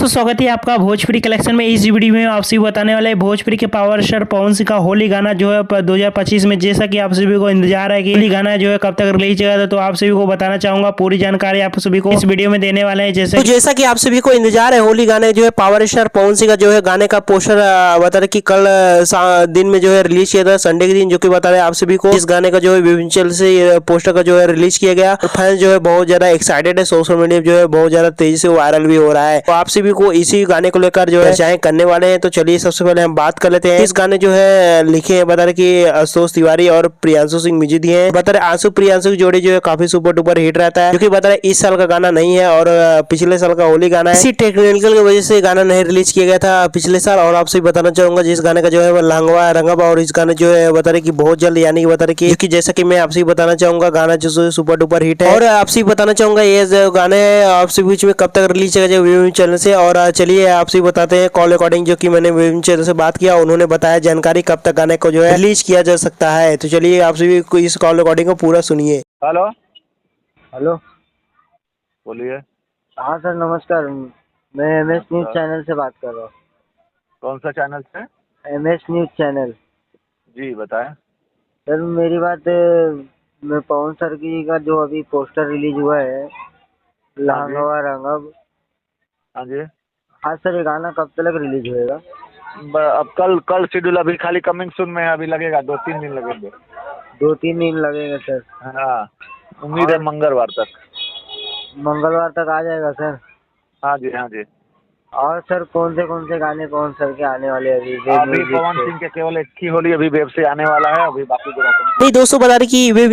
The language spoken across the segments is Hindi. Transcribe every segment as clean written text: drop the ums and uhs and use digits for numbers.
दोस्तों स्वागत है आपका भोजपुरी कलेक्शन में। इस वीडियो में आप सभी बताने वाले हैं भोजपुरी के पावर स्टार पवन सिंह का होली गाना जो है 2025 में, जैसा कि आप सभी को इंतजार है कि होली गाना जो है कब तक रिलीज होगा, तो आप सभी को बताना चाहूंगा। पूरी जानकारी आप सभी को इस वीडियो में देने वाले हैं। जैसा कि आप सभी को इंतजार है होली गाने जो है पावर स्टार पवन सिंह का जो है गाने का पोस्टर बता रहे कि कल दिन में जो है रिलीज किया था, संडे के दिन, जो कि बता रहे आप सभी को इस गाने का जो है विभिन्न चैनल से पोस्टर का जो है रिलीज किया गया। फैंस जो है बहुत ज्यादा एक्साइटेड है, सोशल मीडिया जो है बहुत ज्यादा तेजी से वायरल भी हो रहा है। तो आप सभी को इसी गाने को लेकर जो है चर्चाएं करने वाले हैं। तो चलिए सबसे पहले हम बात कर लेते हैं। इस गाने जो है लिखे हैं बता रहे कि आशुतोष तिवारी और प्रियांशु सिंह म्यूजिक दिए हैं। बता रहे आंसू प्रियांशु की जोड़ी जो है काफी सुपर डुपर हिट रहता है, क्योंकि बता रहे इस साल का गाना नहीं है और पिछले साल का होली गाना है। इसी टेक्निकल की वजह से गाना नहीं रिलीज किया गया था पिछले साल। और आपसे बताना चाहूंगा जिस गाने का जो है लहंगा रंगा, और इस गाने जो है बता रहे कि बहुत जल्द, यानी कि बता रहे कि जैसा कि मैं आपसे बताना चाहूंगा गाना जो सुपर डुपर हिट है। और आपसे बताना चाहूंगा ये गाने आपसे बीच में कब तक रिलीज किया जाएगा चैनल से। और चलिए आपसे बताते हैं कॉल रिकॉर्डिंग जो कि मैंने विभिन्न चैनल से बात किया, उन्होंने बताया जानकारी कब तक गाने को जो है रिलीज किया जा सकता है। तो चलिए आप सभी इस कॉल रिकॉर्डिंग को पूरा सुनिए। हेलो हेलो, बोलिए। हाँ सर नमस्कार। मैं MS न्यूज़ चैनल से बात कर रहा हूँ। कौन सा चैनल से? MS news channel. जी बताएं। सर मेरी बात मैं पवन सर की का जो अभी पोस्टर रिलीज हुआ है लहंगा रंगब। हाँ जी। हाँ सर, ये गाना कब तक रिलीज होएगा? अब कल शेड्यूल अभी खाली कमिंग सून में है, अभी लगेगा 2-3 दिन लगेंगे। 2-3 दिन लगेगा सर? हाँ, उम्मीद है मंगलवार तक। मंगलवार तक आ जाएगा सर? हाँ जी, हाँ जी। और सर कौन से गाने पवन सर के आने वाले हैं अभी पवन सिंह के केवल एक ही होली अभी वेब से आने वाला है, अभी बाकी नहीं दोस्तों, बता रहे कि वेब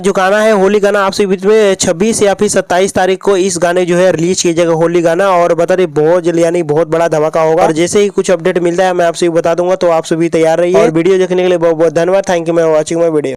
जो गाना है होली गाना आपसे बीच में 26 या फिर 27 तारीख को इस गाने जो है रिलीज किया जाएगा होली गाना। और बता रहे बहुत जल्द, यानी बहुत बड़ा धमाका होगा। और जैसे ही कुछ अपडेट मिलता है मैं आपसे बता दूंगा, तो आप सभी तैयार रहिए। और वीडियो देखने के लिए बहुत बहुत धन्यवाद। Thank you for watching my video.